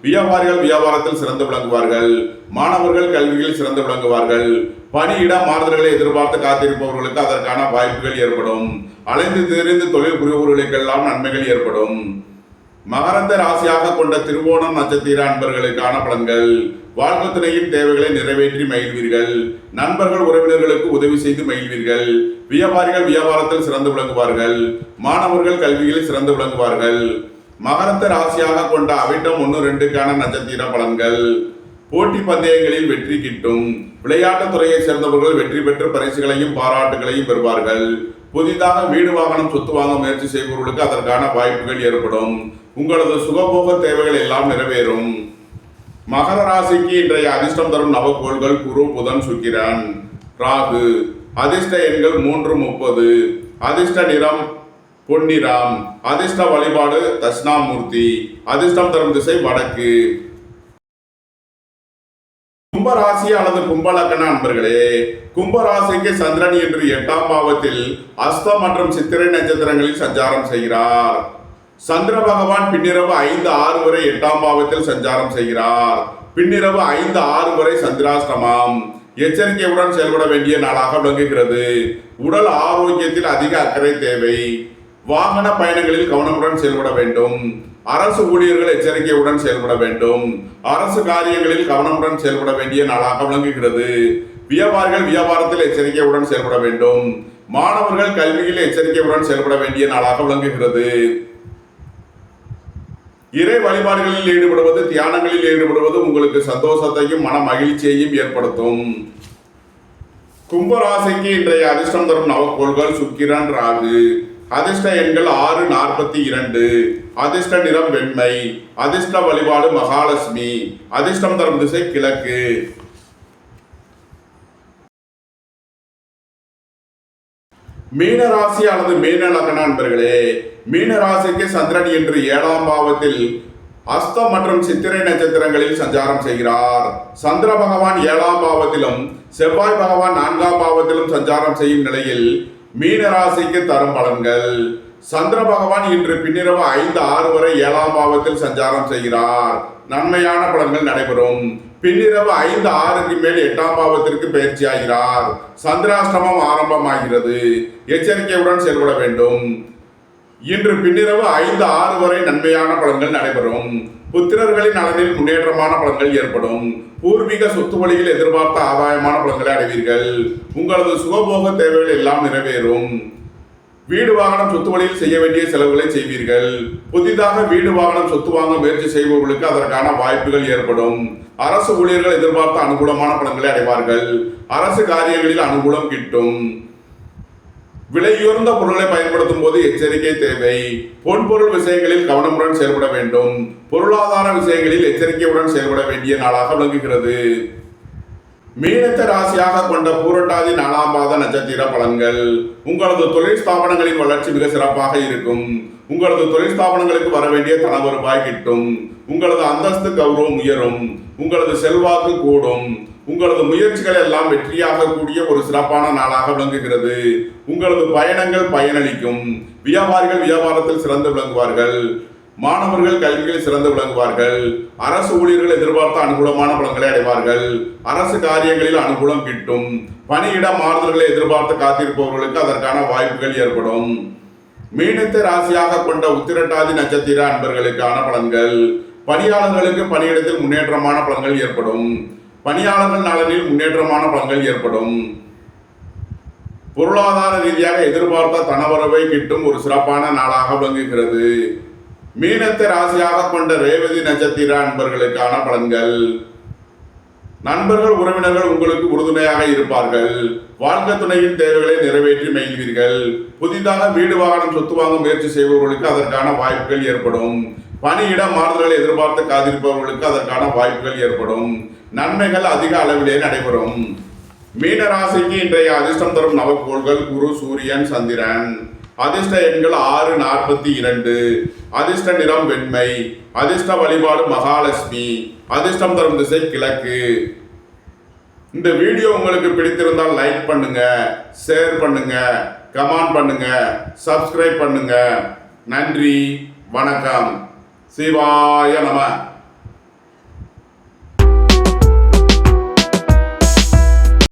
வியாபாரிகள் வியாபாரத்தில் சிறந்து விளங்குவார்கள். மாணவர்கள் கல்வியில் சிறந்து விளங்குவார்கள். பணியிட மாறுதல்களை எதிர்பார்த்து காத்திருப்பவர்களுக்கு அதற்கான வாய்ப்புகள் ஏற்படும். அலைந்து திரிந்து தொழில் புரிபவர்களுக்கெல்லாம் நன்மைகள் ஏற்படும். மகரத்தை ராசியாக கொண்ட திருவோணம் நட்சத்திர அன்பர்களுக்கான பலன்கள். வாழ்க்கை துணையின் தேவைகளை நிறைவேற்றி மகிழ்வீர்கள். நண்பர்கள் உறவினர்களுக்கு உதவி செய்து மகிழ்வீர்கள். வியாபாரிகள் வியாபாரத்தில் சிறந்து விளங்குவார்கள். மாணவர்கள் கல்வியில் சிறந்து விளங்குவார்கள். மகரத்தை ராசியாக கொண்ட அவிட்டம் 1, 2க்கான நட்சத்திர பலன்கள். போட்டி பந்தயங்களில் வெற்றி கிட்டும். விளையாட்டுத் துறையை சேர்ந்தவர்கள் வெற்றி பெற்று பரிசுகளையும் பாராட்டுகளையும் பெறுவார்கள். புதிதாக வீடு வாகனம் சொத்து வாங்க முயற்சி செய்பவர்களுக்கு அதற்கான வாய்ப்புகள் ஏற்படும். உங்களது சுகபோக தேவைகள் எல்லாம் நிறைவேறும். மகர ராசிக்கு இன்றைய அதிர்ஷ்டம் தரும் நவக்கோள்கள் குரு, புதன், சுக்கிரன், ராகு. அதிர்ஷ்ட எண்கள் 3, 30. அதிர்ஷ்ட நிறம் பொன்னிறம். அதிர்ஷ்ட வழிபாடு தட்சிணாமூர்த்தி. அதிர்ஷ்டம் தரும் திசை வடக்கு. கும்பராசி அல்லது கும்பலக்கண அன்பர்களே, கும்பராசிக்கு சந்திரன் என்று 8ஆம் பாவத்தில் அஸ்தம் மற்றும் சித்திரை நட்சத்திரங்களில் சஞ்சாரம் செய்கிறார். சந்திர பகவான் பின்னிரவு 5, 6 வரை 8ஆம் பாவத்தில் சஞ்சாரம் செய்கிறார். பின்னிரவு 5, 6 வரை சந்திராஷ்டமம். எச்சரிக்கையுடன் செயல்பட வேண்டிய நாளாக விளங்குகிறது. உடல் ஆரோக்கியத்தில் அதிக அக்கறை தேவை. வாகன பயணங்களில் கவனமுடன் செயல்பட வேண்டும். அரசு ஊழியர்கள் எச்சரிக்கையுடன் செயல்பட வேண்டும். அரசு காரியங்களில் கவனமுடன் செயல்பட வேண்டிய நாளாக விளங்குகிறது. வியாபாரிகள் வியாபாரத்தில் எச்சரிக்கையுடன் செயல்பட வேண்டும். மாணவர்கள் கல்வியில் எச்சரிக்கையுடன் செயல்பட வேண்டிய நாளாக விளங்குகிறது. இறை வழிபாடுகளில் ஈடுபடுவது, தியானங்களில் ஈடுபடுவது உங்களுக்கு சந்தோஷத்தையும் மன மகிழ்ச்சியையும் ஏற்படுத்தும். கும்பராசிக்கு இன்றைய அதிர்ஷ்டம் தரும் நவக்கோள்கள் சுக்கிரன், ராகு. அதிர்ஷ்ட எண்கள் 6, 42. அதிர்ஷ்ட நிறம் வெண்மை. அதிர்ஷ்ட வழிபாடு மகாலட்சுமி. அதிர்ஷ்டம் தரும் திசை கிழக்கு. மீனராசி அல்லது மீன லக்ன அன்பர்களே, மீனராசிக்கு சந்திரன் என்று 7ஆம் பாவத்தில் அஸ்தம் மற்றும் சித்திரை நட்சத்திரங்களில் சஞ்சாரம் செய்கிறார். சந்திர பகவான் 7ஆம் பாவத்திலும் செவ்வாய் பகவான் 4ஆம் பாவத்திலும் சஞ்சாரம் செய்யும் நிலையில் மீனராசிக்கு தரும் பலன்கள். சந்திர பகவான் இன்று பின்னிரவு 5, 6 வரை 7ஆம் பாவத்தில் சஞ்சாரம் செய்கிறார். நன்மையான பலன்கள் நடைபெறும். பின்னிரவு 5, 6க்கு மேல் 8ஆம் பாவத்திற்கு பயிற்சியாகிறார். சந்திராஷ்டமம் ஆரம்பமாகிறது. எச்சரிக்கையுடன் செயல்பட வேண்டும். இன்று பின்னிரவு 5, 6 வரை நன்மையான பலன்கள் நடைபெறும். புத்திரர்களின் நலனில் முன்னேற்றமான பலன்கள் ஏற்படும். பூர்வீக சொத்து வழியில் எதிர்பார்த்த ஆதாயமான பலன்களை அடைவீர்கள். உங்களது சுகபோக தேவைகள் எல்லாம் நிறைவேறும். வீடு வாகனம் சொத்து வழியில் செய்ய வேண்டிய செலவுகளை செய்வீர்கள். புதிதாக வீடு வாகனம் சொத்து வாங்க முயற்சி செய்பவர்களுக்கு அதற்கான வாய்ப்புகள் ஏற்படும். அரசு ஊழியர்கள் எதிர்பார்த்த அனுகூலமான பலன்களை அடைவார்கள். அரசு காரியங்களில் அனுகூலம் கிட்டும். விலையுயர்ந்த பொருட்களை பயன்படுத்தும் போது எச்சரிக்கை தேவை. பொன்பொருள் விஷயங்களில் கவனமுடன் செயல்பட வேண்டும். பொருளாதார விஷயங்களில் எச்சரிக்கையுடன் செயல்பட வேண்டிய நாளாக விளங்குகிறது. மீனத்தை ராசியாக கொண்ட பூரட்டாதி 4ஆம் பாத நட்சத்திர பலன்கள். உங்களது தொழில் ஸ்தாபனங்களின் வளர்ச்சி மிக சிறப்பாக இருக்கும். உங்களது தொழில் ஸ்தாபனங்களுக்கு வர வேண்டிய தன வருவாய் கிட்டும். உங்களது அந்தஸ்து கௌரவம் உயரும். உங்களது செல்வாக்கு கூடும். உங்களது முயற்சிகள் எல்லாம் வெற்றியாக கூடிய ஒரு சிறப்பான நாளாக விளங்குகிறது. உங்களது பயணங்கள் பயனளிக்கும். வியாபாரிகள் வியாபாரத்தில் சிறந்து விளங்குவார்கள். மாணவர்கள் கல்வியில் சிறந்து விளங்குவார்கள். அரசு ஊழியர்கள் எதிர்பார்த்த அனுகூலமான பலன்களை அடைவார்கள். அரசு காரியங்களில் அனுகூலம் கிட்டும். பணியிட மாறுதல்களை எதிர்பார்த்து காத்திருப்பவர்களுக்கு அதற்கான வாய்ப்புகள் ஏற்படும். மீனத்தை ராசியாக கொண்ட உத்திரட்டாதி நட்சத்திர அன்பர்களுக்கான பலன்கள். பணியாளர்களுக்கு பணியிடத்தில் முன்னேற்றமான பலன்கள் ஏற்படும். பணியாளர்கள் நலனில் முன்னேற்றமான பலன்கள் ஏற்படும். பொருளாதார ரீதியாக எதிர்பார்த்த தனவரவை கிட்டும் ஒரு சிறப்பான நாளாக விளங்குகிறது. மீனத்தை ராசியாக கொண்ட ரேவதி நட்சத்திர அன்பர்களுக்கான பலன்கள். நண்பர்கள் உறவினர்கள் உங்களுக்கு உறுதுணையாக இருப்பார்கள். வாழ்க்கை துணையின் தேவைகளை நிறைவேற்றி மகிழ்வீர்கள். புதிதாக வீடு வாகனம் சொத்து வாங்க முயற்சி செய்பவர்களுக்கு அதற்கான வாய்ப்புகள் ஏற்படும். பணியிட மாறுதல்களை எதிர்பார்த்து காத்திருப்பவர்களுக்கு அதற்கான வாய்ப்புகள் ஏற்படும். நன்மைகள் அதிக அளவிலே நடைபெறும். மீன ராசிக்கு இன்றைய அதிர்ஷ்டம் தரும் நவக்கோள்கள் குரு, சூரியன், சந்திரன். அதிர்ஷ்ட எண்கள் 6, 42. அதிர்ஷ்ட நிறம் வெண்மை. அதிர்ஷ்ட வழிபாடு மகாலட்சுமி. அதிர்ஷ்டம் தரும் திசை கிழக்கு. இந்த வீடியோ உங்களுக்கு பிடித்திருந்தால் லைக் பண்ணுங்க, ஷேர் பண்ணுங்க, கமெண்ட் பண்ணுங்க, சப்ஸ்கிரைப் பண்ணுங்க. நன்றி, வணக்கம். சிவாய நம.